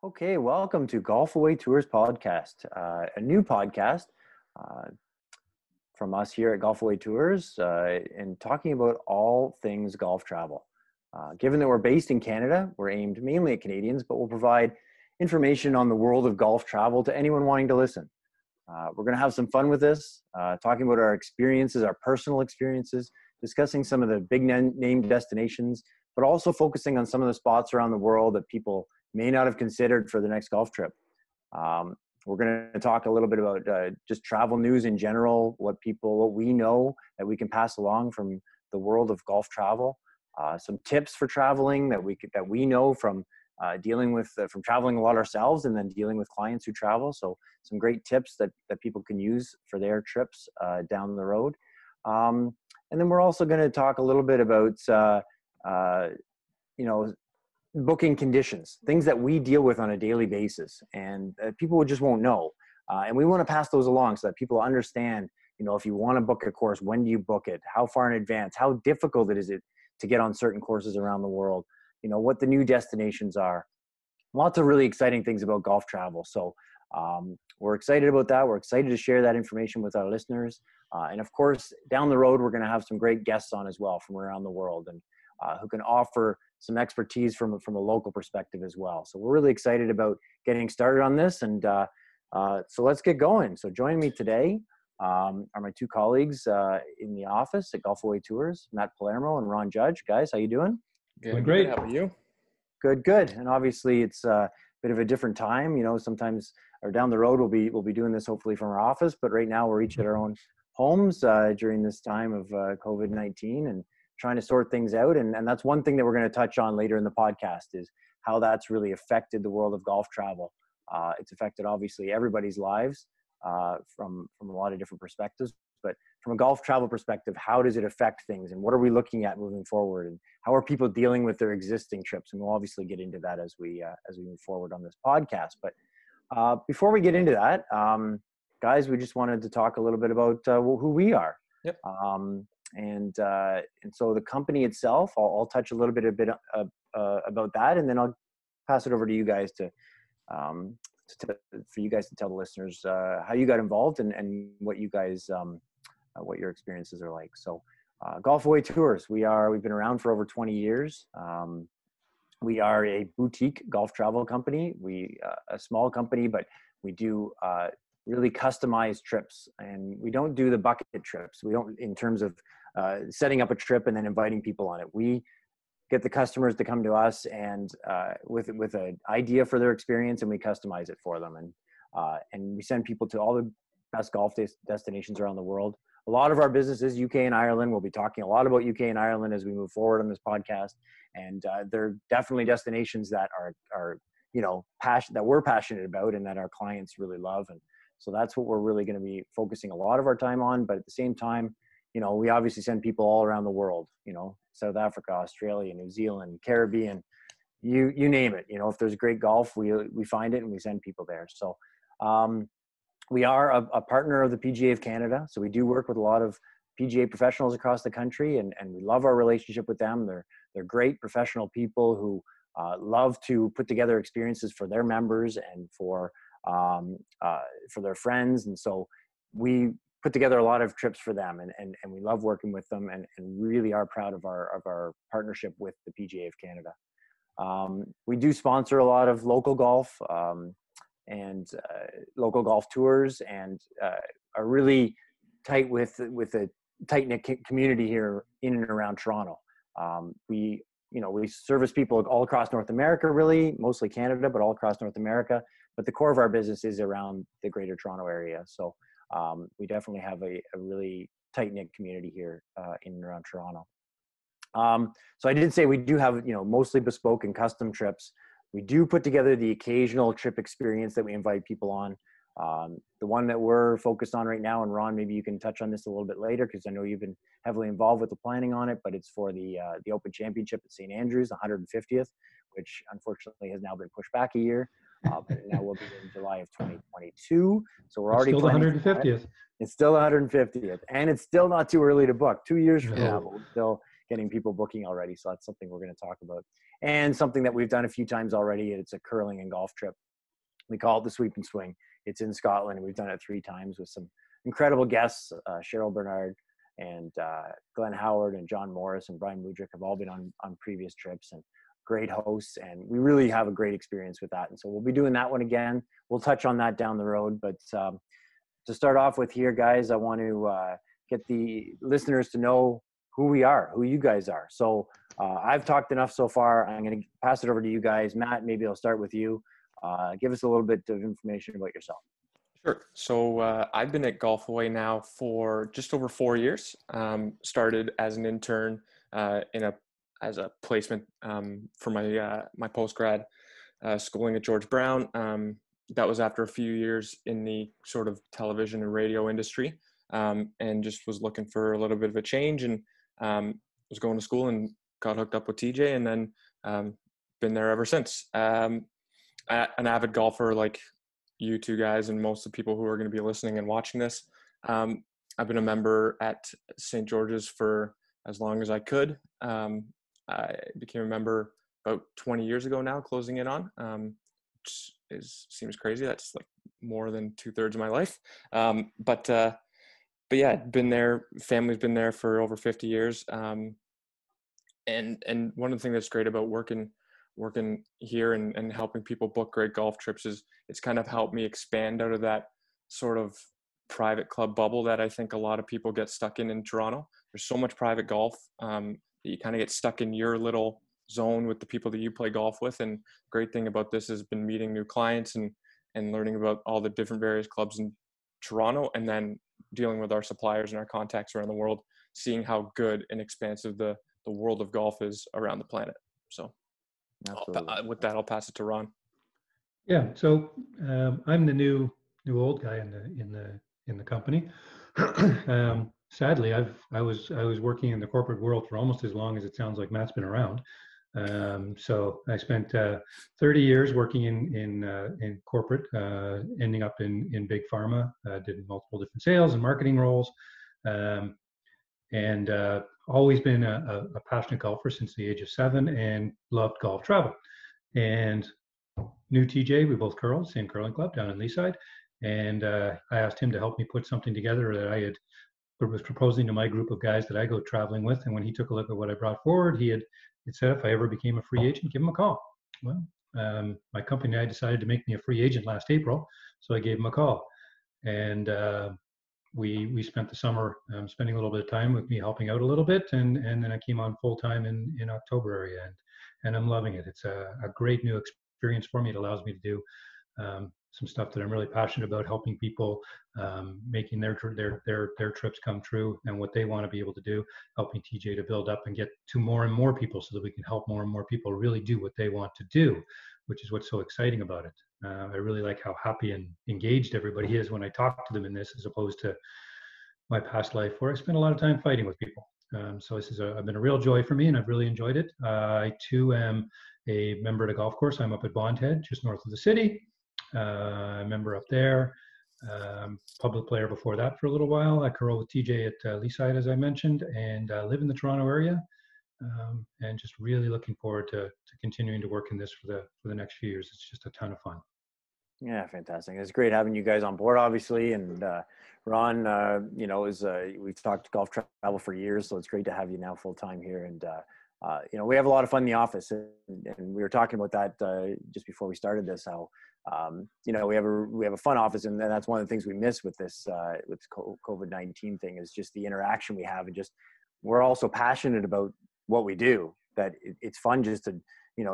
Okay, welcome to Golf Away Tours podcast, a new podcast uh, from us here at Golf Away Tours and talking about all things golf travel. Given that we're based in Canada, we're aimed mainly at Canadians, but we'll provide information on the world of golf travel to anyone wanting to listen. We're going to have some fun with this, talking about our experiences, our personal experiences, discussing some of the big name destinations, but also focusing on some of the spots around the world that people may not have considered for the next golf trip. We're going to talk a little bit about just travel news in general, what we know that we can pass along from the world of golf travel, some tips for traveling that we know from dealing with from traveling a lot ourselves and then dealing with clients who travel. So some great tips that people can use for their trips down the road. And then we're also going to talk a little bit about, booking conditions, things that we deal with on a daily basis and people just won't know. And we want to pass those along so that people understand, if you want to book a course, when do you book it? How far in advance? How difficult it is to get on certain courses around the world? What the new destinations are. Lots of really exciting things about golf travel. So we're excited about that. We're excited to share that information with our listeners. And of course, down the road, we're going to have some great guests on as well from around the world and who can offer some expertise from a local perspective as well. So we're really excited about getting started on this. And so let's get going. So joining me today are my two colleagues in the office at Golf Away Tours, Matt Palermo and Ron Judge. Guys, how you doing? Good. Great. How are you? Good. And obviously it's a bit of a different time, sometimes or down the road we'll be doing this hopefully from our office, but right now we're each at our own homes during this time of COVID-19 and trying to sort things out. And that's one thing that we're going to touch on later in the podcast is how that's really affected the world of golf travel. It's affected obviously everybody's lives from a lot of different perspectives, but from a golf travel perspective, how does it affect things and what are we looking at moving forward and how are people dealing with their existing trips? And we'll obviously get into that as we move forward on this podcast. But before we get into that, guys, we just wanted to talk a little bit about who we are. Yep. And so the company itself, I'll touch a little bit about that, and then I'll pass it over to you guys for you guys to tell the listeners how you got involved and what you guys what your experiences are like. So Golf Away Tours, we've been around for over 20 years. We are a boutique golf travel company. We a small company, but we do really customized trips, and we don't do the bucket trips. We don't, in terms of setting up a trip and then inviting people on it. We get the customers to come to us and with an idea for their experience, and we customize it for them. And we send people to all the best golf destinations around the world. A lot of our business is UK and Ireland. We'll be talking a lot about UK and Ireland as we move forward on this podcast. And they're definitely destinations that are that we're passionate about and that our clients really love. And so that's what we're really going to be focusing a lot of our time on. But at the same time, we obviously send people all around the world, South Africa, Australia, New Zealand, Caribbean, you name it. If there's great golf, we find it and we send people there. So we are a partner of the PGA of Canada. So we do work with a lot of PGA professionals across the country, and we love our relationship with them. They're great professional people who love to put together experiences for their members and for their friends. And so we put together a lot of trips for them, and we love working with them and really are proud of our partnership with the PGA of Canada. We do sponsor a lot of local golf and local golf tours, and are really tight with a tight-knit community here in and around Toronto. We service people all across North America, really, mostly Canada, but all across North America. But the core of our business is around the Greater Toronto area. So we definitely have a really tight-knit community here in and around Toronto. So I did say we do have, mostly bespoke and custom trips. We do put together the occasional trip experience that we invite people on. The one that we're focused on right now, and Ron, maybe you can touch on this a little bit later, because I know you've been heavily involved with the planning on it, but it's for the Open Championship at St. Andrews, the 150th, which unfortunately has now been pushed back a year. But now will be in July of 2022. So we're already still the 150th. It's still the 150th, and it's still not too early to book. 2 years from now, but we still getting people booking already. So that's something we're going to talk about, and something that we've done a few times already. It's a curling and golf trip. We call it the Sweep and Swing. It's in Scotland, and we've done it 3 times with some incredible guests. Cheryl Bernard and Glenn Howard and John Morris and Brian Mudrick have all been on previous trips, and great hosts. And we really have a great experience with that. And so we'll be doing that one again. We'll touch on that down the road. But to start off with here, guys, I want to get the listeners to know who we are, who you guys are. So I've talked enough so far. I'm going to pass it over to you guys. Matt, maybe I'll start with you. Give us a little bit of information about yourself. Sure. So I've been at Golf Away now for just over 4 years. Started as an intern as a placement for my post-grad schooling at George Brown. That was after a few years in the sort of television and radio industry, and just was looking for a little bit of a change, and was going to school and got hooked up with TJ, and then been there ever since. An avid golfer like you two guys and most of the people who are going to be listening and watching this. I've been a member at St. George's for as long as I could. I became a member about 20 years ago now, closing in on, which seems crazy. That's like more than 2/3 of my life. But yeah, been there. Family's been there for over 50 years. And one of the things that's great about working here and helping people book great golf trips is it's kind of helped me expand out of that sort of private club bubble that I think a lot of people get stuck in Toronto. There's so much private golf that you kind of get stuck in your little zone with the people that you play golf with. And great thing about this has been meeting new clients and learning about all the different various clubs in Toronto, and then dealing with our suppliers and our contacts around the world, seeing how good and expansive the world of golf is around the planet. So with that, I'll pass it to Ron. Yeah, so I'm the new old guy in the company. Sadly, I was working in the corporate world for almost as long as it sounds like Matt's been around. So I spent 30 years working in corporate, ending up in big pharma. Did multiple different sales and marketing roles, and always been a passionate golfer since the age of 7, and loved golf travel. And knew TJ, we both curled, same curling club down in Leaside, and I asked him to help me put something together that I was proposing to my group of guys that I go traveling with. And when he took a look at what I brought forward, he had said if I ever became a free agent, give him a call. Well, my company and I decided to make me a free agent last April, so I gave him a call, and we spent the summer spending a little bit of time with me helping out a little bit, and then I came on full time in October area, and I'm loving it. It's a great new experience for me. It allows me to do some stuff that I'm really passionate about, helping people, making their trips come true and what they want to be able to do, helping TJ to build up and get to more and more people so that we can help more and more people really do what they want to do, which is what's so exciting about it. I really like how happy and engaged everybody is when I talk to them in this, as opposed to my past life where I spent a lot of time fighting with people. So this has been a real joy for me, and I've really enjoyed it. I too am a member at a golf course. I'm up at Bondhead, just north of the city. A member up there, public player before that for a little while. I curl with TJ at Leaside, as I mentioned, and live in the Toronto area, and just really looking forward to continuing to work in this for the next few years. It's just a ton of fun. Yeah, fantastic. It's great having you guys on board, obviously. And Ron, we've talked golf travel for years, so it's great to have you now full time here. And we have a lot of fun in the office, and we were talking about that just before we started this. How we have a fun office, and that's one of the things we miss with this with COVID-19 thing, is just the interaction we have, and just we're also passionate about what we do. That it's fun just to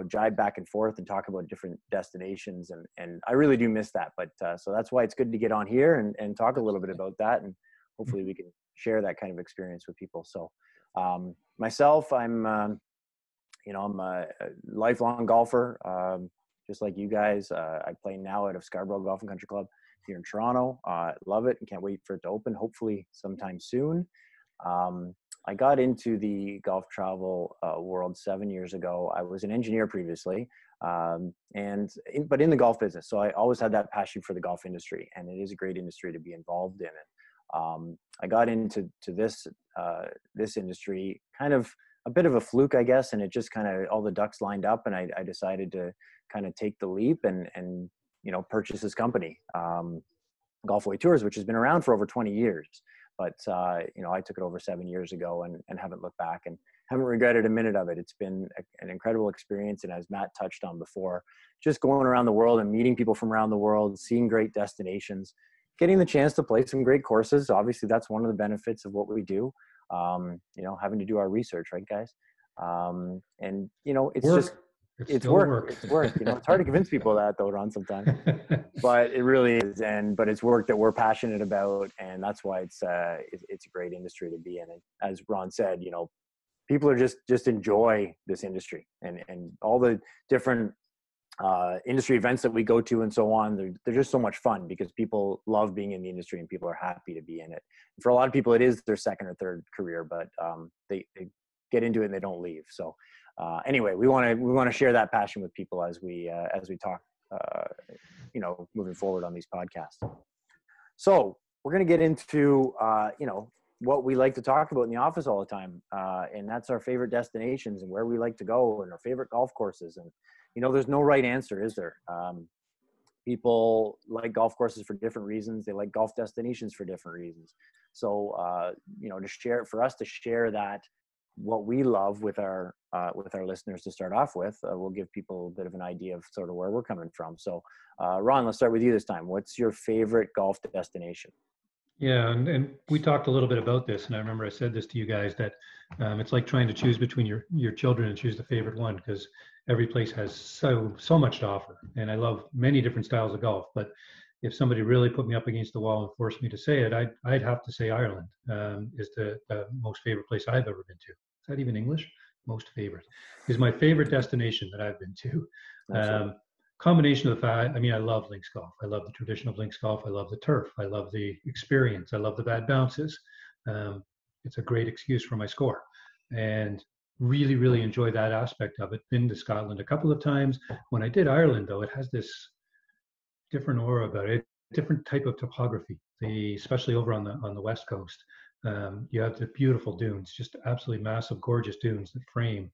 jibe back and forth and talk about different destinations, and I really do miss that. But so that's why it's good to get on here and talk a little bit about that, and hopefully we can share that kind of experience with people. So myself, I'm a lifelong golfer, just like you guys. I play now out of Scarborough Golf and Country Club here in Toronto. Love it and can't wait for it to open, hopefully sometime soon. I got into the golf travel world 7 years ago. I was an engineer previously, but in the golf business. So I always had that passion for the golf industry, and it is a great industry to be involved in. I got into this industry kind of a bit of a fluke, I guess. And it just kind of, all the ducks lined up, and I decided to kind of take the leap and, you know, purchase this company, Golfway Tours, which has been around for over 20 years. But, you know, I took it over 7 years ago and haven't looked back and haven't regretted a minute of it. It's been an incredible experience. And as Matt touched on before, just going around the world and meeting people from around the world, seeing great destinations, getting the chance to play some great courses. Obviously, that's one of the benefits of what we do. You know, having to do our research, right, guys? And, you know, it's Work. just, It's it's still work. It's work. You know, it's hard to convince people that, though, Ron, sometimes. But it really is, but it's work that we're passionate about, and that's why it's a great industry to be in. And as Ron said, you know, people are just enjoy this industry, and all the different industry events that we go to and so on. They're just so much fun because people love being in the industry and people are happy to be in it. For a lot of people, it is their second or third career, but they get into it and they don't leave. So anyway, we want to share that passion with people as we talk, you know, moving forward on these podcasts. So we're going to get into, you know, what we like to talk about in the office all the time. And that's our favorite destinations and where we like to go and our favorite golf courses. And, you know, there's no right answer, is there? People like golf courses for different reasons. They like golf destinations for different reasons. So, you know, for us to share that, what we love with our listeners to start off with, we'll give people a bit of an idea of sort of where we're coming from. So, Ron, let's start with you this time. What's your favorite golf destination? Yeah, and we talked a little bit about this, and I remember I said this to you guys that it's like trying to choose between your children and choose the favorite one, because every place has so much to offer. And I love many different styles of golf, but if somebody really put me up against the wall and forced me to say it, I'd have to say Ireland is the most favorite place I've ever been to. Is that even English? Most favorite is my favorite destination that I've been to. Combination of the fact, I mean, I love links golf. I love the tradition of links golf. I love the turf. I love the experience. I love the bad bounces. It's a great excuse for my score, and really, really enjoy that aspect of it. Been to Scotland a couple of times. When I did Ireland, though, it has this different aura about it, different type of topography. Especially over on the west coast, you have the beautiful dunes, just absolutely massive, gorgeous dunes that frame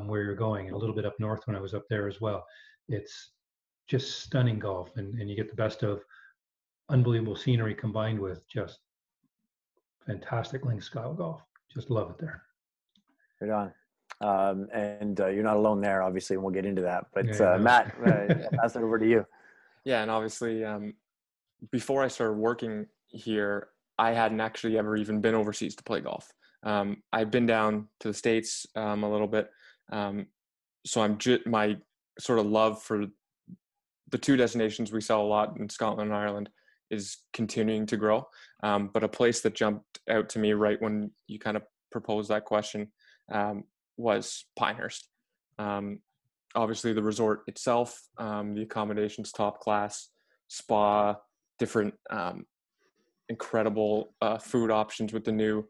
where you're going, and a little bit up north when I was up there as well. It's just stunning golf, and you get the best of unbelievable scenery combined with just fantastic links style golf. Just love it there. Right on. And you're not alone there, obviously, and we'll get into that. But Yeah, Matt, I'll pass it over to you. Yeah, and obviously, before I started working here, I hadn't actually ever even been overseas to play golf. I've been down to the States a little bit, so my sort of love for the two destinations we saw a lot in Scotland and Ireland is continuing to grow. But a place that jumped out to me right when you kind of proposed that question was Pinehurst. Obviously the resort itself, the accommodations, top class, spa, different incredible food options with the new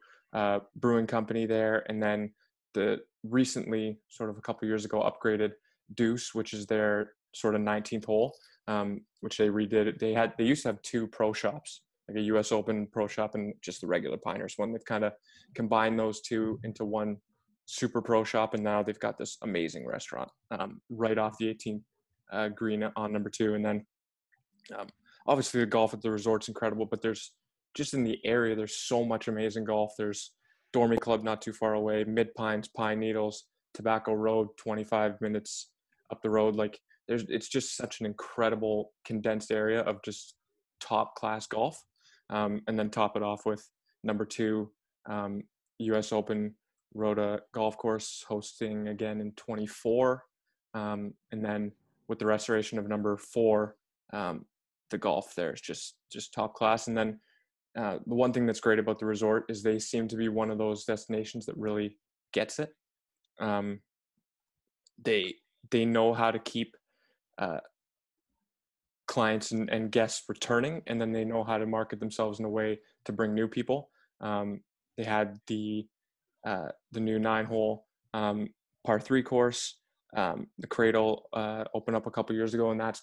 brewing company there. And then the recently, sort of a couple of years ago, upgraded Deuce, which is their sort of 19th hole, which they redid. They used to have two pro shops, like a US Open pro shop and just the regular Pinehurst one. They've kind of combined those two into one super pro shop, and now they've got this amazing restaurant right off the 18th green on number 2. And then obviously the golf at the resort's incredible, but there's just in the area, there's so much amazing golf. There's Dormy Club not too far away, Mid Pines, Pine Needles, Tobacco Road, 25 minutes up the road. Like it's just such an incredible condensed area of just top class golf. And then top it off with number 2, US Open Rhoda Golf Course hosting again in 24. And then with the restoration of number 4, the golf there is just top class. And then the one thing that's great about the resort is they seem to be one of those destinations that really gets it. They know how to keep clients and guests returning, and then they know how to market themselves in a way to bring new people. They had the new 9-hole par 3 course, the Cradle opened up a couple years ago, and that's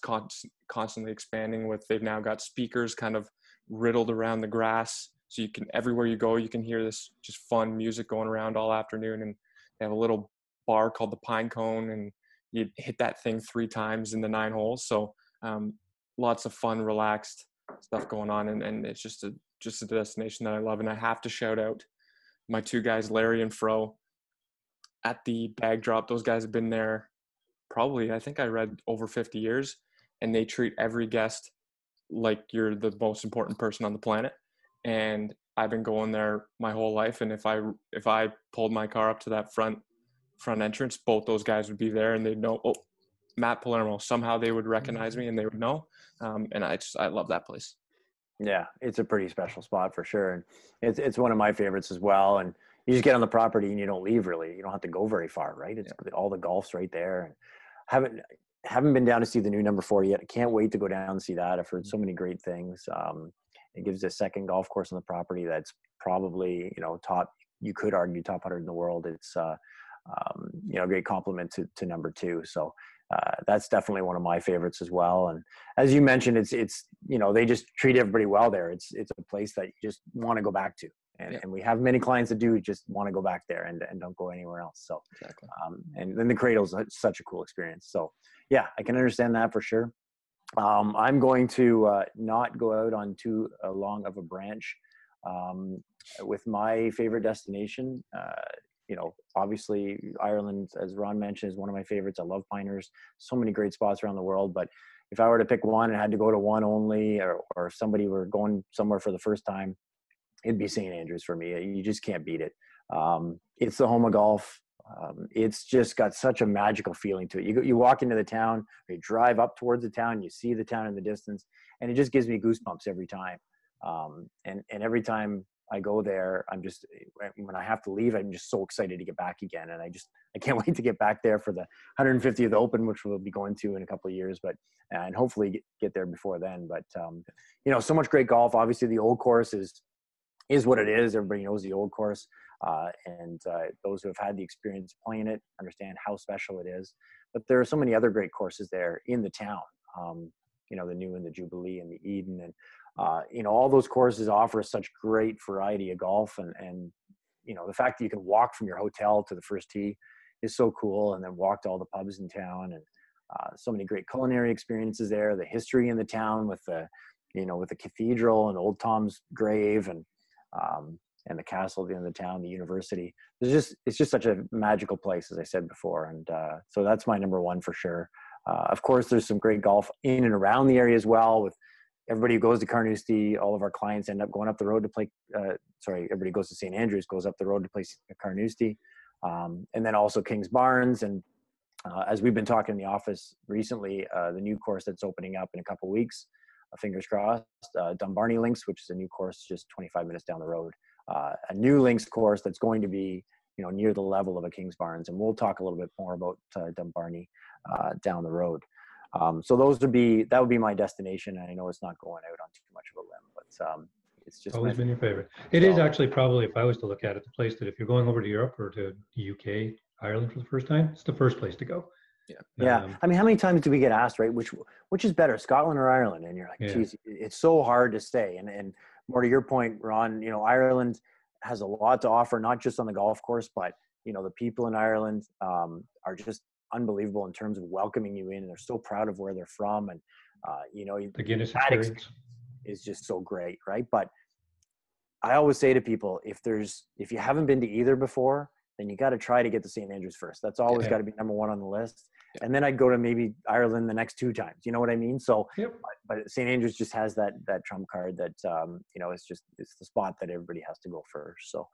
constantly expanding. They've now got speakers kind of riddled around the grass, so you can, everywhere you go, you can hear this just fun music going around all afternoon, and They have a little bar called the Pine Cone, and you hit that thing 3 times in the 9 holes. So lots of fun, relaxed stuff going on, and it's just a destination that I love. And I have to shout out my 2 guys, Larry and Fro, at the Bag Drop. Those guys have been there probably, I think I read, over 50 years, and they treat every guest like you're the most important person on the planet. And I've been going there my whole life, and if I pulled my car up to that front entrance, both those guys would be there, and they'd know, oh, Matt Palermo. Somehow they would recognize me, and they would know. And I love that place. Yeah, it's a pretty special spot for sure, and it's one of my favorites as well. And you just get on the property and you don't leave really. You don't have to go very far, right? It's all the golf's right there. And haven't been down to see the new number 4 yet. I can't wait to go down and see that. I've heard so many great things. It gives a second golf course on the property that's probably, top. You could argue top 100 in the world. It's a great compliment to number 2. So that's definitely one of my favorites as well. And as you mentioned, it's they just treat everybody well there. It's a place that you just want to go back to. And we have many clients that do just want to go back there and don't go anywhere else. So, exactly. And then the Cradle's such a cool experience. So yeah, I can understand that for sure. I'm going to not go out on too long of a branch with my favorite destination. Obviously Ireland, as Ron mentioned, is one of my favorites. I love Pinehurst. So many great spots around the world. But if I were to pick one and had to go to one only, or if somebody were going somewhere for the first time, it'd be St. Andrews for me. You just can't beat it. It's the home of golf. It's just got such a magical feeling to it. You walk into the town, or you drive up towards the town, you see the town in the distance, and it just gives me goosebumps every time. And every time I go there, when I have to leave, I'm just so excited to get back again. And I can't wait to get back there for the 150th Open, which we'll be going to in a couple of years, and hopefully get there before then. But, so much great golf. Obviously the old course is what it is. Everybody knows the old course. And those who have had the experience playing it understand how special it is. But there are so many other great courses there in the town. The New and the Jubilee and the Eden, and all those courses offer such great variety of golf. And the fact that you can walk from your hotel to the first tee is so cool, and then walk to all the pubs in town, and so many great culinary experiences there. The history in the town with the cathedral and Old Tom's grave, and the castle at the end of the town, the university. It's just such a magical place, as I said before. And so that's my number 1 for sure. Of course, there's some great golf in and around the area as well. With everybody who goes to Carnoustie, all of our clients end up going up the road to play. Everybody goes to St. Andrews, goes up the road to play Carnoustie. And then also Kings Barnes. And as we've been talking in the office recently, the new course that's opening up in a couple of weeks, fingers crossed, Dumbarnie Links, which is a new course just 25 minutes down the road. A new links course that's going to be, near the level of a Kings Barnes. And we'll talk a little bit more about Dumbarnie down the road. So that would be my destination. And I know it's not going out on too much of a limb, but it's just always been your favorite. It is actually probably, if I was to look at it, the place that if you're going over to Europe or to the UK, Ireland for the first time, it's the first place to go. Yeah. I mean, how many times do we get asked, right? Which is better, Scotland or Ireland? And you're like, geez, it's so hard to say. And more to your point, Ron, Ireland has a lot to offer, not just on the golf course, but, the people in Ireland are just unbelievable in terms of welcoming you in. And they're so proud of where they're from. And, the Guinness experience is just so great, right? But I always say to people, if you haven't been to either before, then you got to try to get to St. Andrews first. That's always got to be number 1 on the list. Yeah. And then I'd go to maybe Ireland the next 2 times. You know what I mean? So, but St. Andrews just has that trump card that, it's the spot that everybody has to go first. So,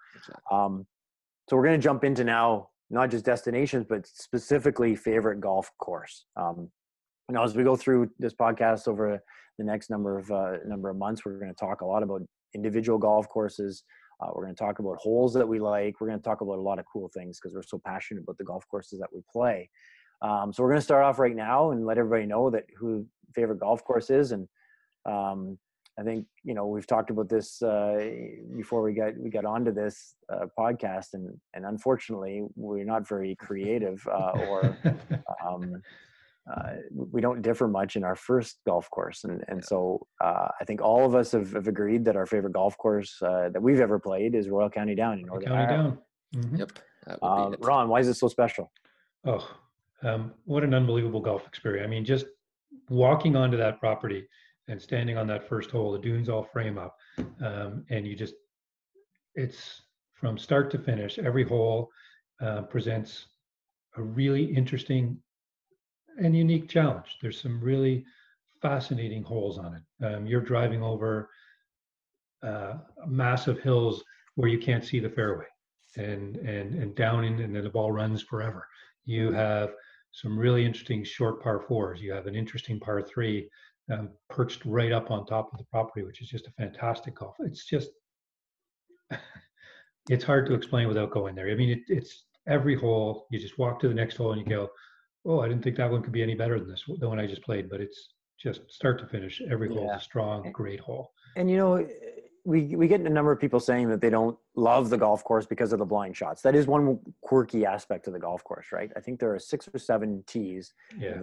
so we're going to jump into now, not just destinations, but specifically favorite golf course. As we go through this podcast over the next number of months, we're going to talk a lot about individual golf courses. We're going to talk about holes that we like. We're going to talk about a lot of cool things because we're so passionate about the golf courses that we play. So we're going to start off right now and let everybody know that who favorite golf course is. And I think, we've talked about this before we got onto this podcast, and unfortunately we're not very creative or we don't differ much in our first golf course. And so I think all of us have agreed that our favorite golf course that we've ever played is Royal County Down in Northern Ireland. Mm-hmm. Yep. That would be it. Ron, why is it so special? Oh, what an unbelievable golf experience. I mean, just walking onto that property and standing on that first hole, the dunes all frame up. And it's from start to finish, every hole presents a really interesting and unique challenge. There's some really fascinating holes on it. You're driving over massive hills where you can't see the fairway, and down in, and then the ball runs forever. You have some really interesting short par fours. You have an interesting par three perched right up on top of the property, which is just a fantastic golf. It's just, it's hard to explain without going there. I mean, it's every hole. You just walk to the next hole and you go, oh, I didn't think that one could be any better than the one I just played. But it's just start to finish. Every hole is a strong, great hole. And you know, we get a number of people saying that they don't love the golf course because of the blind shots. That is one quirky aspect of the golf course, right? I think there are 6 or 7 tees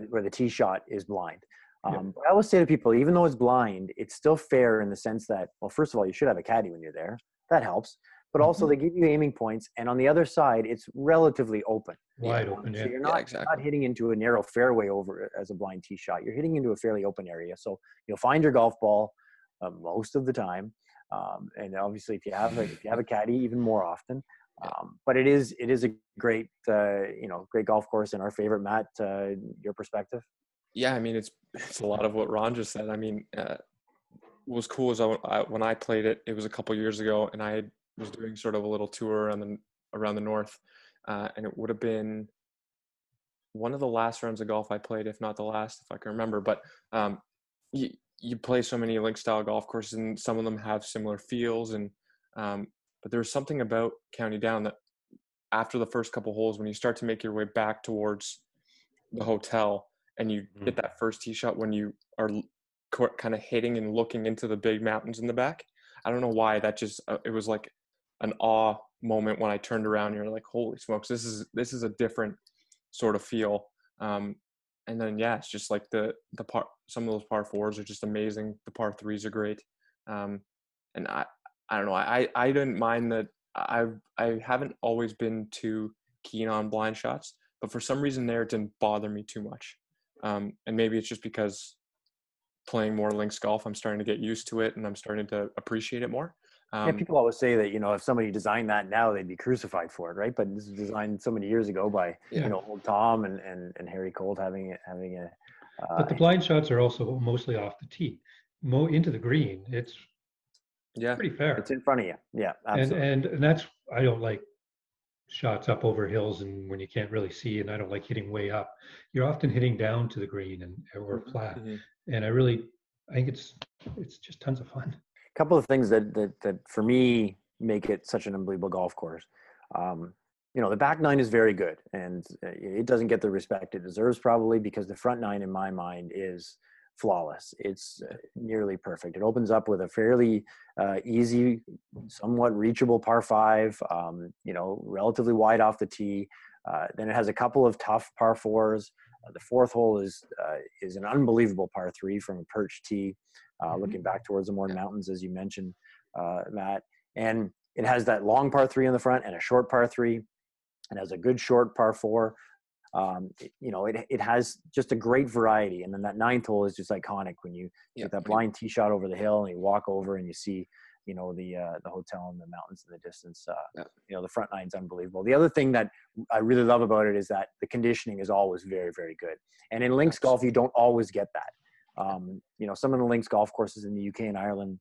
where the tee shot is blind. But I always say to people, even though it's blind, it's still fair in the sense that, well, first of all, you should have a caddy when you're there. That helps. But also they give you aiming points. And on the other side, it's relatively open. Wide open, So you're not hitting into a narrow fairway over as a blind tee shot. You're hitting into a fairly open area. So you'll find your golf ball most of the time. And obviously if you have a caddy, even more often. But it is a great, great golf course. And our favorite, Matt, your perspective? Yeah, I mean, it's a lot of what Ron just said. I mean, what was cool is when I played it, it was a couple years ago, and I was doing sort of a little tour around the north, and it would have been one of the last rounds of golf I played, if not the last, if I can remember. But you play so many link style golf courses, and some of them have similar feels, and but there's something about County Down that after the first couple holes, when you start to make your way back towards the hotel and you get that first tee shot, when you are kind of hitting and looking into the big mountains in the back, I don't know why, that just it was like an awe moment when I turned around and you're like, holy smokes, this is a different sort of feel. And then it's just like the par, some of those par fours are just amazing. The par threes are great. And I don't know, I didn't mind that. I haven't always been too keen on blind shots, but for some reason there, it didn't bother me too much. And maybe it's just because playing more links golf, I'm starting to get used to it and I'm starting to appreciate it more. People always say that, if somebody designed that now, they'd be crucified for it, right? But this was designed so many years ago by, old Tom and Harry Colt having a. But the blind shots are also mostly off the tee, into the green. It's pretty fair. It's in front of you. Yeah, absolutely. And that's, I don't like shots up over hills and when you can't really see, and I don't like hitting way up. You're often hitting down to the green or flat. And I think it's just tons of fun. Couple of things that for me make it such an unbelievable golf course. The back nine is very good, and it doesn't get the respect it deserves, probably because the front nine in my mind is flawless. It's nearly perfect. It opens up with a fairly easy, somewhat reachable par 5, relatively wide off the tee. Then it has a couple of tough par 4s. The fourth hole is an unbelievable par 3 from a perch tee, looking back towards the Morton Mountains, as you mentioned, Matt. And it has that long par 3 in the front and a short par 3, and has a good short par 4. It has just a great variety. And then that 9th hole is just iconic when you get that blind tee shot over the hill and you walk over and you see, the hotel and the mountains in the distance. The front nine's unbelievable. The other thing that I really love about it is that the conditioning is always very, very good. And in links golf, you don't always get that. Some of the links golf courses in the UK and Ireland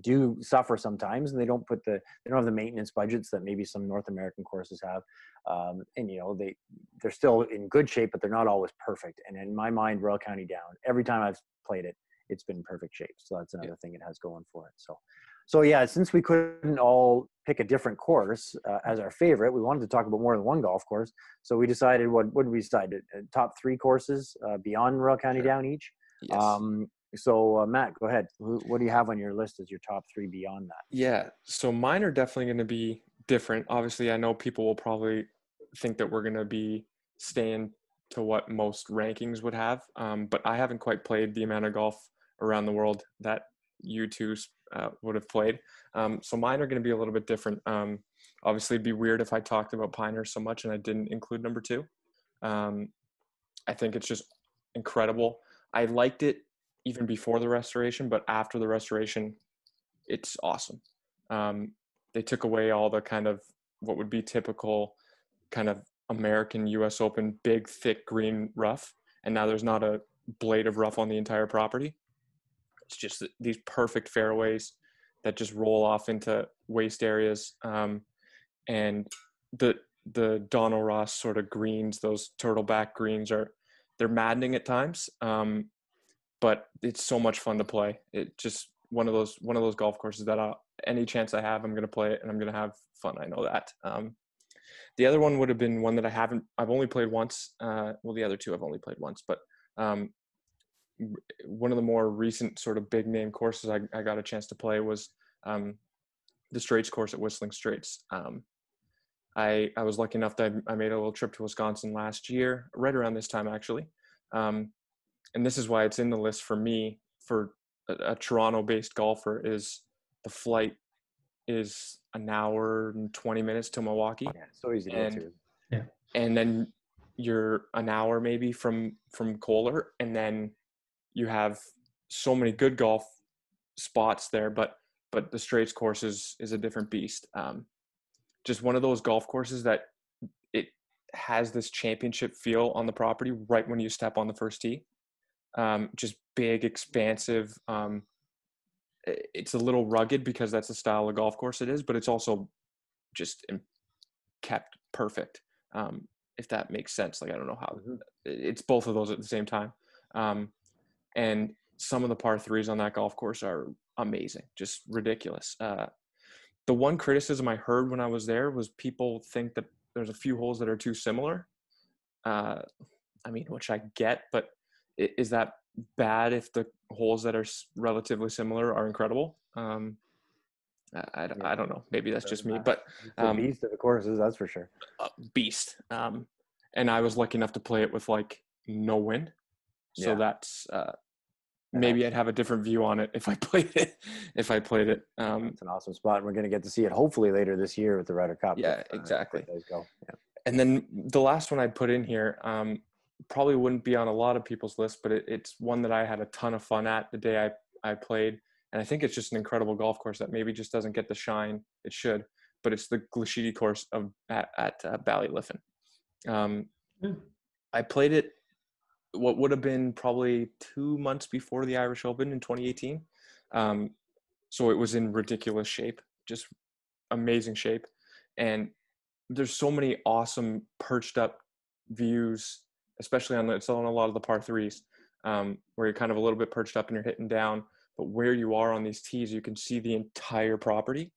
do suffer sometimes, and they don't have the maintenance budgets that maybe some North American courses have. They're still in good shape, but they're not always perfect. And in my mind, Royal County Down, every time I've played it, it's been in perfect shape. So that's another thing it has going for it. So since we couldn't all pick a different course as our favorite, we wanted to talk about more than one golf course. So we decided, what did we decide? Top 3 courses beyond Royal County Down each. Yes. So Matt, go ahead. What do you have on your list as your top 3 beyond that? Yeah. So mine are definitely going to be different. Obviously, I know people will probably think that we're going to be staying to what most rankings would have. But I haven't quite played the amount of golf around the world that you two would have played. So mine are going to be a little bit different. obviously it'd be weird if I talked about Pinehurst so much and I didn't include number 2. I think it's just incredible. I liked it even before the restoration, but after the restoration, it's awesome. They took away all the kind of what would be typical kind of American US Open big thick green rough, and now there's not a blade of rough on the entire property. It's just these perfect fairways that just roll off into waste areas, and the Donald Ross sort of greens, those turtleback greens, they're maddening at times, but it's so much fun to play. It just one of those golf courses that any chance I have, I'm going to play it and I'm going to have fun. I know that. The other one would have been one that I've only played once. Well, the other two I've only played once, but one of the more recent sort of big name courses I got a chance to play was the Straits course at Whistling Straits. I was lucky enough that I made a little trip to Wisconsin last year, right around this time actually. And this is why it's in the list for me for a Toronto-based golfer. Is the flight is an hour and 20 minutes to Milwaukee. Yeah, so easy to get to. Yeah. And then you're an hour maybe from Kohler, and then you have so many good golf spots there, but the Straits course is a different beast. Just one of those golf courses that it has this championship feel on the property right when you step on the first tee. Just big, expansive. It's a little rugged because that's the style of golf course it is, but it's also just kept perfect. If that makes sense. Like, I don't know how it's both of those at the same time. And some of the par threes on that golf course are amazing, just ridiculous. The one criticism I heard when I was there was people think that there's a few holes that are too similar. I mean, which I get, but is that bad if the holes that are relatively similar are incredible? I don't know. Maybe that's just me, but it's a beast of the courses, that's for sure. Beast. And I was lucky enough to play it with like no wind, so that's maybe I'd have a different view on it if I played it. It's an awesome spot, and we're going to get to see it hopefully later this year with the Ryder Cup. Yeah, exactly. Go. Yeah. And then the last one I'd put in here probably wouldn't be on a lot of people's list, but it's one that I had a ton of fun at the day I played. And I think it's just an incredible golf course that maybe just doesn't get the shine it should, but it's the Glashidi course at Ballyliffin. I played it what would have been probably 2 months before the Irish Open in 2018. So it was in ridiculous shape, just amazing shape. And there's so many awesome perched up views, especially on a lot of the par threes, where you're kind of a little bit perched up and you're hitting down, but where you are on these tees, you can see the entire property.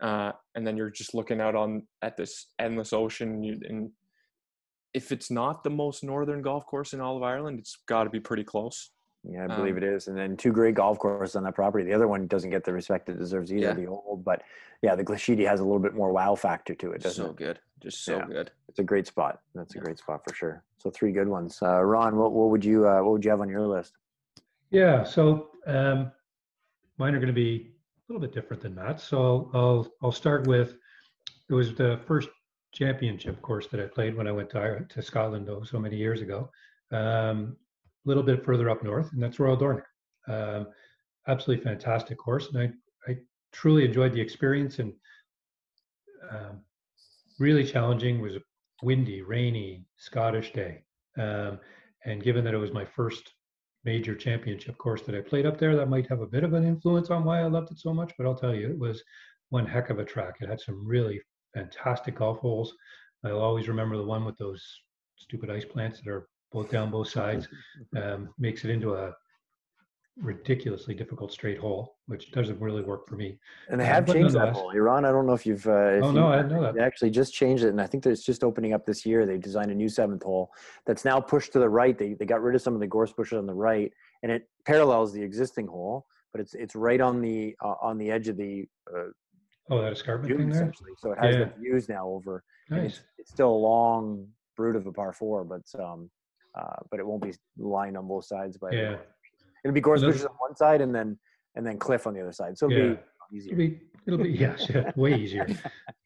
And then you're just looking out at this endless ocean. And if it's not the most northern golf course in all of Ireland, it's got to be pretty close. Yeah, I believe it is. And then 2 great golf courses on that property. The other one doesn't get the respect it deserves either, the Old. But yeah, the Glashidi has a little bit more wow factor to it, doesn't it? Good. Just so good. It's a great spot. That's a great spot for sure. So 3 good ones. Ron, what would you have on your list? Yeah, so mine are going to be a little bit different than that. So I'll start with, it was the first championship course that I played when I went to Scotland so many years ago. A little bit further up north, and that's Royal Dornoch. Absolutely fantastic course, and I truly enjoyed the experience. And really challenging. It was a windy, rainy Scottish day, and given that it was my first major championship course that I played up there, that might have a bit of an influence on why I loved it so much. But I'll tell you, it was one heck of a track. It had some really fantastic golf holes. I'll always remember the one with those stupid ice plants that are both down both sides. Makes it into a ridiculously difficult straight hole, which doesn't really work for me. And they have changed that hole. Iran, I don't know if you've I didn't know that. They actually just changed it, and I think that it's just opening up this year. They've designed a new 7th hole that's now pushed to the right. They got rid of some of the gorse bushes on the right, and it parallels the existing hole, but it's right on the edge of the that escarpment thing there. Essentially. So it has the views now over. Nice. It's still a long brood of a par 4, but it won't be lined on both sides by. It'll be gorse bushes on one side and then cliff on the other side. So it'll be easier. It'll be, yes, yeah, way easier.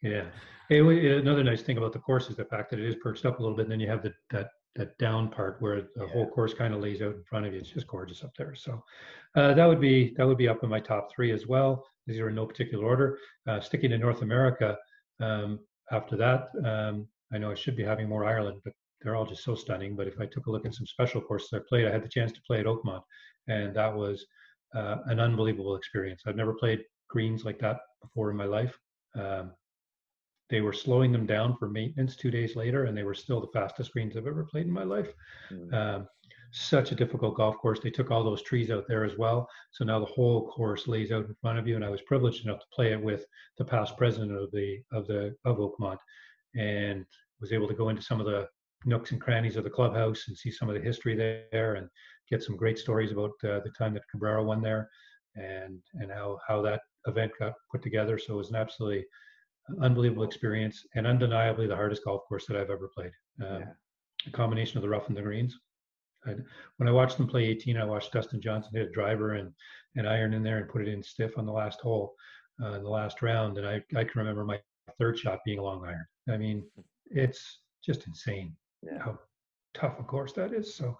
Yeah. Hey, another nice thing about the course is the fact that it is perched up a little bit, and then you have that down part where the Yeah. whole course kind of lays out in front of you. It's just gorgeous up there. So that would be up in my top three as well. These are in no particular order. Sticking in North America, after that, I know I should be having more Ireland, but they're all just so stunning. But if I took a look at some special courses I played, I had the chance to play at Oakmont, and that was an unbelievable experience. I've never played greens like that before in my life. Um, they were slowing them down for maintenance 2 days later, and they were still the fastest greens I've ever played in my life. Mm. Such a difficult golf course. They took all those trees out there as well. So now the whole course lays out in front of you. And I was privileged enough to play it with the past president of Oakmont, and was able to go into some of the nooks and crannies of the clubhouse and see some of the history there, and get some great stories about the time that Cabrera won there, and how that event got put together. So it was an absolutely unbelievable experience, and undeniably the hardest golf course that I've ever played. Yeah. A combination of the rough and the greens. When I watched them play 18, I watched Dustin Johnson hit a driver and iron in there and put it in stiff on the last hole, in the last round. And I can remember my third shot being a long iron. I mean, it's just insane how tough a course that is. So,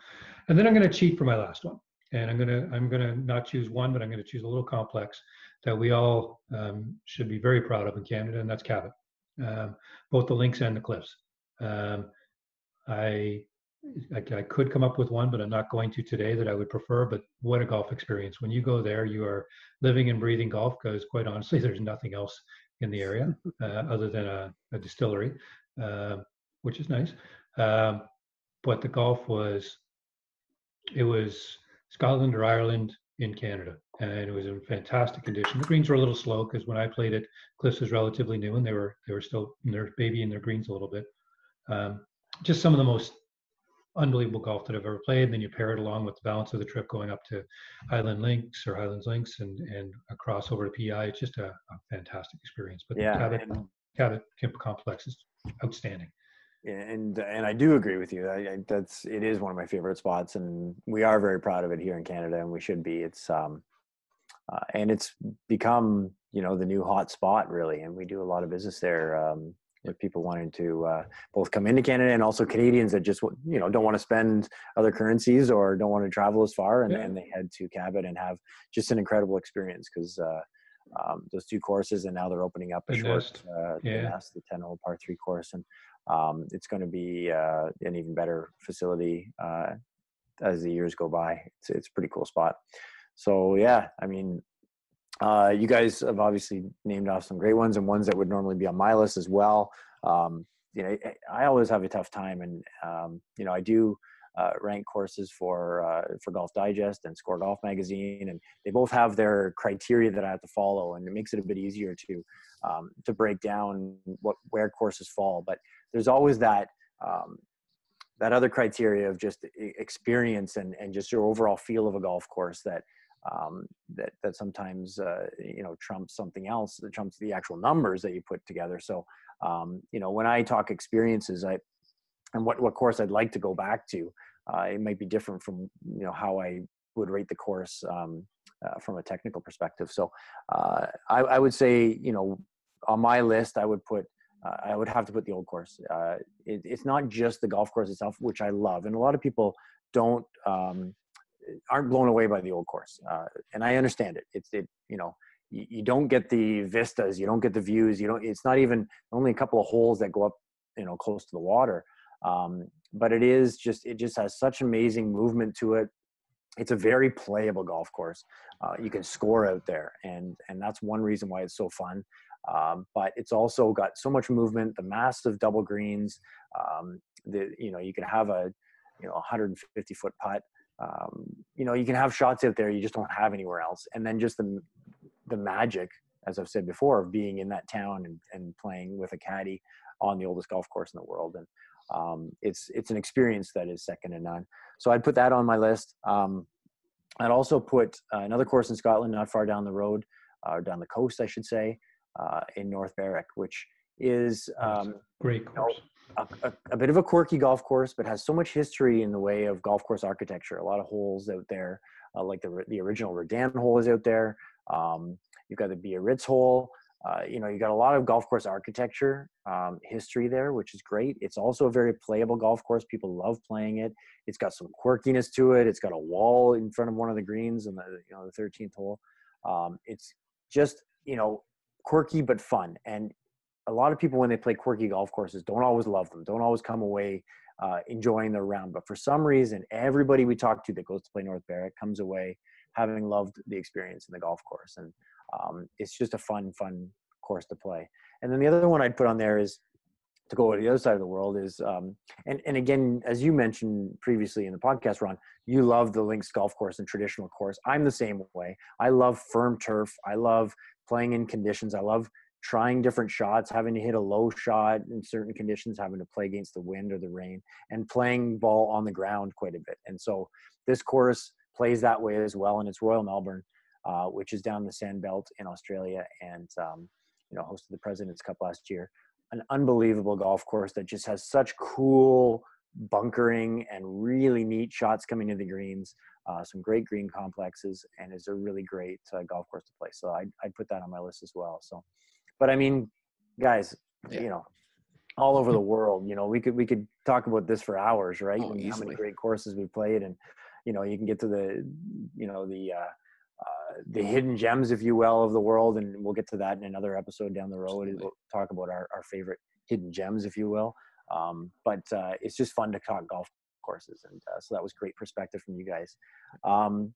and then I'm going to cheat for my last one, and I'm gonna not choose one, but I'm going to choose a little complex that we all should be very proud of in Canada, and that's Cabot, both the links and the cliffs. I could come up with one, but I'm not going to today that I would prefer. But what a golf experience. When you go there, you are living and breathing golf, because quite honestly, there's nothing else in the area other than a distillery, which is nice. But the golf it was Scotland or Ireland in Canada, and it was in fantastic condition. The greens were a little slow because when I played it, Cliffs was relatively new, and they were still in their baby in their greens a little bit. Just some of the most unbelievable golf that I've ever played. And then you pair it along with the balance of the trip going up to Highlands Links and across over to PI. It's just a fantastic experience. But the Cabot Complex is outstanding. And I do agree with you. It is one of my favorite spots, and we are very proud of it here in Canada, and we should be. It's and it's become, you know, the new hot spot really, and we do a lot of business there. With people wanting to both come into Canada, and also Canadians that just, you know, don't want to spend other currencies or don't want to travel as far, and they head to Cabot and have just an incredible experience, because those two courses, and now they're opening up a short the 10-hole par 3 course, and it's going to be an even better facility as the years go by. It's a pretty cool spot. So yeah, I mean, you guys have obviously named off some great ones, and ones that would normally be on my list as well. You know, I always have a tough time, and you know, I do rank courses for Golf Digest and Score Golf Magazine, and they both have their criteria that I have to follow, and it makes it a bit easier to break down where courses fall. But there's always that other criteria of just experience and just your overall feel of a golf course that sometimes you know, trumps something else, that trumps the actual numbers that you put together. So you know, when I talk experiences, and what course I'd like to go back to, it might be different from, you know, how I would rate the course from a technical perspective. So I would say, you know, on my list, I would have to put the Old Course. It's not just the golf course itself, which I love, and a lot of people aren't blown away by the Old Course, and I understand it. You know, you don't get the vistas, you don't get the views, it's not even only a couple of holes that go up, you know, close to the water, but it just has such amazing movement to it. It's a very playable golf course. You can score out there, and that's one reason why it's so fun. But it's also got so much movement, the massive double greens, you know, you can have a 150-foot putt. You know, you can have shots out there you just don't have anywhere else. And then just the magic, as I've said before, of being in that town and playing with a caddy on the oldest golf course in the world. And it's an experience that is second to none. So I'd put that on my list. I'd also put another course in Scotland, not far down the road, or down the coast, I should say, in North Berwick, which is great course. A bit of a quirky golf course, but has so much history in the way of golf course architecture. A lot of holes out there, like the original Redan hole is out there. You've got the Biarritz hole, You got a lot of golf course architecture history there, which is great. It's also a very playable golf course. People love playing it. It's got some quirkiness to it. It's got a wall in front of one of the greens in the 13th hole. It's just, quirky but fun. And a lot of people, when they play quirky golf courses, don't always love them, don't always come away enjoying their round. But for some reason, everybody we talk to that goes to play North Barrett comes away having loved the experience in the golf course. And it's just a fun course to play. And then the other one I'd put on there is, to go to the other side of the world, is and again, as you mentioned previously in the podcast, Ron, you love the links golf course and traditional course. I'm the same way. I love firm turf. I love playing in conditions. I love trying different shots, having to hit a low shot in certain conditions, having to play against the wind or the rain, and playing ball on the ground quite a bit. And so this course plays that way as well. And it's Royal Melbourne, which is down the Sand Belt in Australia, and hosted the President's Cup last year. An unbelievable golf course that just has such cool bunkering and really neat shots coming to the greens, some great green complexes, and is a really great golf course to play. So I'd put that on my list as well. So, but I mean, guys, all over the world, we could talk about this for hours, right? Oh, and easily. how many great courses we played, and you can get to the hidden gems, if you will, of the world. And we'll get to that in another episode down the road. Absolutely. We'll talk about our favorite hidden gems, if you will. But it's just fun to talk golf courses. And so that was great perspective from you guys.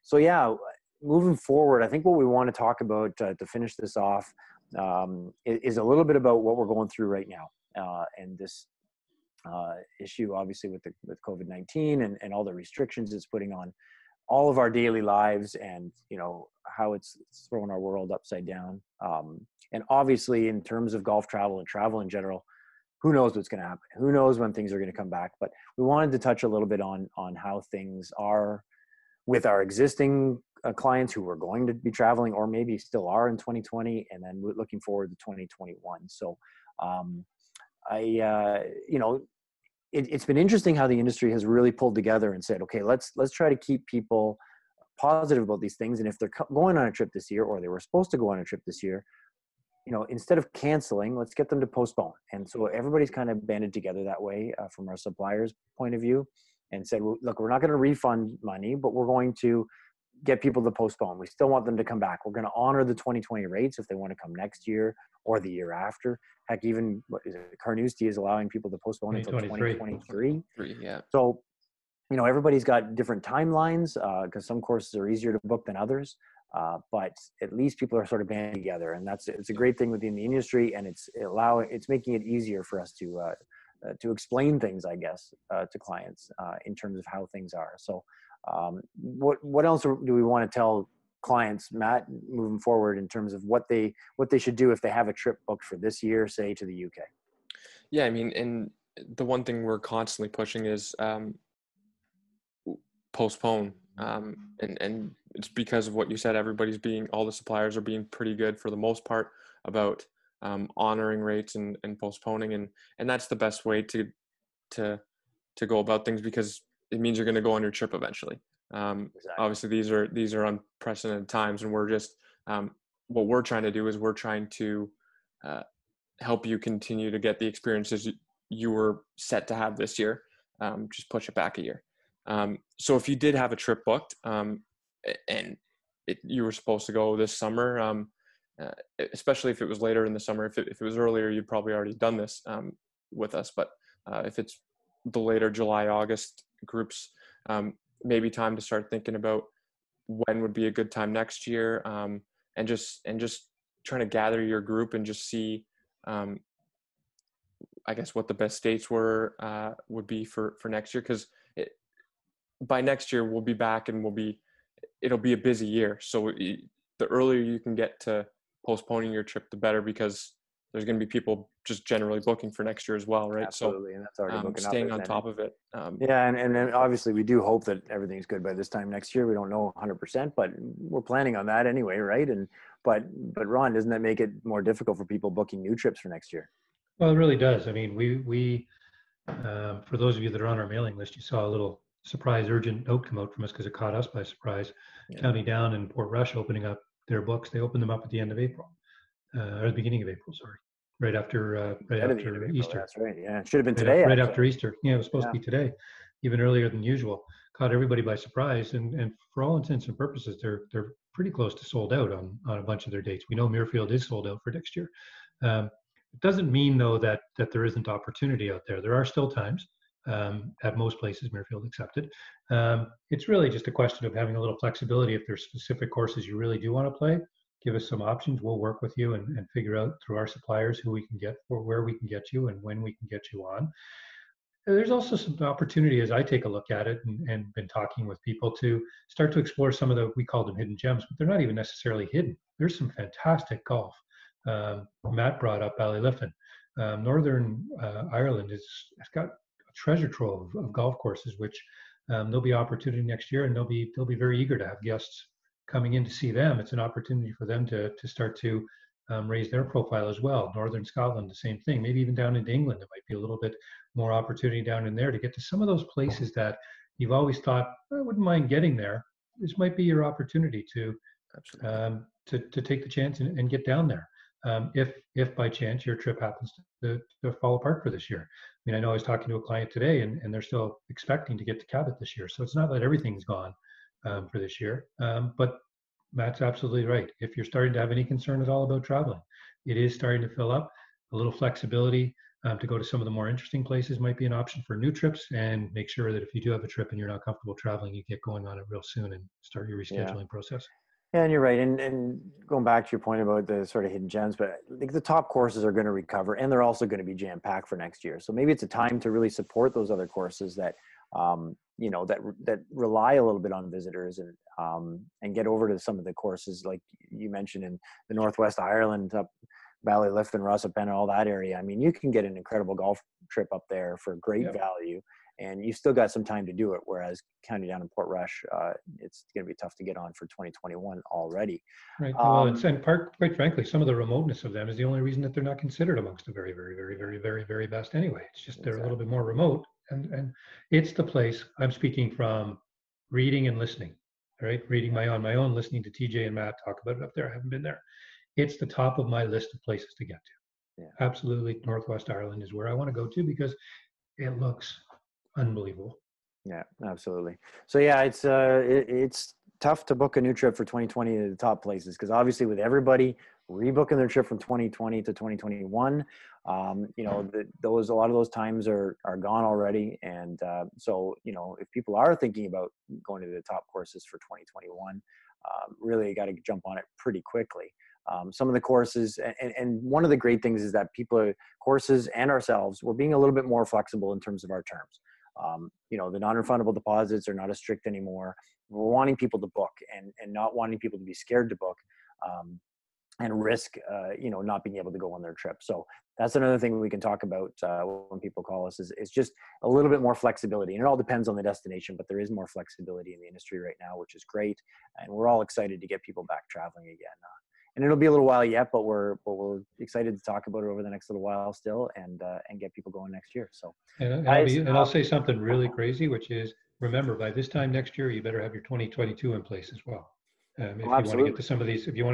So yeah, moving forward, I think what we want to talk about to finish this off is a little bit about what we're going through right now. And this issue, obviously, with COVID-19 and all the restrictions it's putting on all of our daily lives, and how it's thrown our world upside down. And obviously, in terms of golf travel and travel in general, who knows what's going to happen? Who knows when things are going to come back? But we wanted to touch a little bit on how things are with our existing clients who are going to be traveling, or maybe still are in 2020, and then we're looking forward to 2021. So it's been interesting how the industry has really pulled together and said, okay, let's try to keep people positive about these things. And if they're going on a trip this year, or they were supposed to go on a trip this year, instead of canceling, let's get them to postpone. And so everybody's kind of banded together that way from our suppliers' point of view, and said, well, look, we're not going to refund money, but we're going to get people to postpone. We still want them to come back. We're going to honor the 2020 rates if they want to come next year or the year after. Heck, even Carnoustie is allowing people to postpone until 2023. Yeah. So, everybody's got different timelines because some courses are easier to book than others. But at least people are sort of banding together, and it's a great thing within the industry, and it's making it easier for us to explain things, I guess, to clients in terms of how things are. So, what else do we want to tell clients, Matt, moving forward in terms of what they should do if they have a trip booked for this year, say to the UK? Yeah, I mean, and the one thing we're constantly pushing is postpone. And it's because of what you said. All the suppliers are being pretty good for the most part about honoring rates and postponing, and that's the best way to go about things, because it means you're going to go on your trip eventually. Exactly. Obviously these are unprecedented times, and we're just what we're trying to do is we're trying to help you continue to get the experiences you were set to have this year. Just push it back a year. So if you did have a trip booked and you were supposed to go this summer, especially if it was later in the summer, if it was earlier, you'd probably already done this with us. But if it's the later July, August groups, maybe time to start thinking about when would be a good time next year, and just trying to gather your group and just see, I guess, what the best dates would be for next year, because by next year we'll be back and it'll be a busy year. So the earlier you can get to postponing your trip, the better, because there's going to be people just generally booking for next year as well, right? Absolutely, so and that's already booking staying up, on top of it. Yeah, and obviously we do hope that everything's good by this time next year. We don't know 100%, but we're planning on that anyway, right? But Ron, doesn't that make it more difficult for people booking new trips for next year? Well, it really does. I mean, we for those of you that are on our mailing list, you saw a little surprise urgent note come out from us because it caught us by surprise. Yeah. County Down and Port Rush opening up their books. They opened them up at the end of April. or the beginning of April, sorry, right after Ahead of the end of April, Easter. that's right. Yeah, it should have been today, Right actually. after Easter. Yeah, it was supposed Yeah. to be today, even earlier than usual. Caught everybody by surprise, and for all intents and purposes, they're pretty close to sold out on a bunch of their dates. We know Muirfield is sold out for next year. It doesn't mean though that there isn't opportunity out there. There are still times at most places, Muirfield accepted. It's really just a question of having a little flexibility. If there's specific courses you really do want to play, give us some options. We'll work with you and figure out through our suppliers who we can get for where we can get you and when we can get you on. And there's also some opportunity as I take a look at it and been talking with people to start to explore some of we call them hidden gems, but they're not even necessarily hidden. There's some fantastic golf. Matt brought up Ballyliffin. Northern Ireland has got a treasure trove of golf courses, which there'll be opportunity next year, and they'll be very eager to have guests coming in to see them. It's an opportunity for them to start to raise their profile as well. Northern Scotland, the same thing. Maybe even down into England, there might be a little bit more opportunity down in there to get to some of those places that you've always thought, I wouldn't mind getting there. This might be your opportunity to take the chance and get down there. If by chance your trip happens to fall apart for this year. I mean, I know I was talking to a client today, and they're still expecting to get to Cabot this year. So it's not that everything's gone for this year. But Matt's absolutely right. If you're starting to have any concern at all about traveling, it is starting to fill up. A little flexibility to go to some of the more interesting places might be an option for new trips, and make sure that if you do have a trip and you're not comfortable traveling, you get going on it real soon and start your rescheduling process. Yeah, and you're right. And going back to your point about the sort of hidden gems, but I think the top courses are going to recover, and they're also going to be jam-packed for next year. So maybe it's a time to really support those other courses that, that rely a little bit on visitors, and get over to some of the courses like you mentioned in the Northwest Ireland, up Ballyliffin, Rossapena, all that area. I mean, you can get an incredible golf trip up there for great value, and you've still got some time to do it. Whereas county down in Portrush, it's going to be tough to get on for 2021 already. Right. Well, and quite frankly, some of the remoteness of them is the only reason that they're not considered amongst the very, very, very, very, very, very best anyway. It's just they're a little bit more remote, and it's the place. I'm speaking from reading and listening, right? Reading my own, listening to TJ and Matt talk about it up there. I haven't been there. It's the top of my list of places to get to. Yeah. Absolutely, Northwest Ireland is where I want to go to because it looks unbelievable. Yeah, absolutely. So yeah, it's tough to book a new trip for 2020 to the top places because obviously with everybody rebooking their trip from 2020 to 2021, a lot of those times are gone already. And so if people are thinking about going to the top courses for 2021, really got to jump on it pretty quickly. Some of the courses, and one of the great things is that courses and ourselves, we're being a little bit more flexible in terms of our terms. The non-refundable deposits are not as strict anymore. We're wanting people to book and not wanting people to be scared to book and risk, not being able to go on their trip. So that's another thing we can talk about when people call us is just a little bit more flexibility. And it all depends on the destination, but there is more flexibility in the industry right now, which is great. And we're all excited to get people back traveling again. And it'll be a little while yet, but we're excited to talk about it over the next little while still, and get people going next year. So, I'll say something really crazy, which is remember by this time next year, you better have your 2022 in place as well. If you want to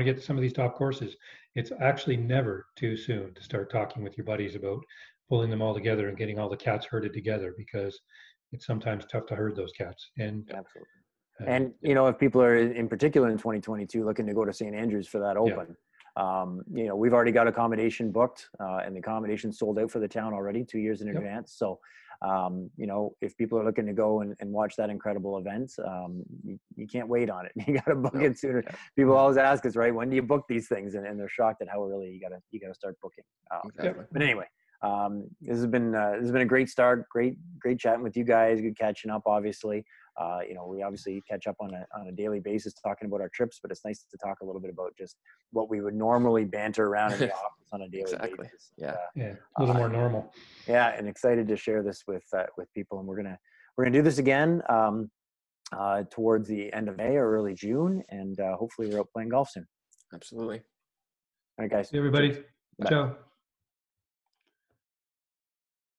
get to some of these top courses, it's actually never too soon to start talking with your buddies about pulling them all together and getting all the cats herded together because it's sometimes tough to herd those cats. And absolutely. And, if people are in particular in 2022 looking to go to St. Andrews for that open, we've already got accommodation booked and the accommodation sold out for the town already 2 years in advance. So, if people are looking to go and watch that incredible event, you can't wait on it. You got to book it sooner. People always ask us, right, when do you book these things? And they're shocked at how early you got to start booking. But anyway, this has been a great start. Great chatting with you guys. Good catching up, obviously. We obviously catch up on a daily basis talking about our trips, but it's nice to talk a little bit about just what we would normally banter around in the office on a daily basis. A little more normal. Yeah, and excited to share this with people, and we're gonna do this again towards the end of May or early June, and hopefully we're out playing golf soon. Absolutely. All right, guys. Hey, everybody. Ciao.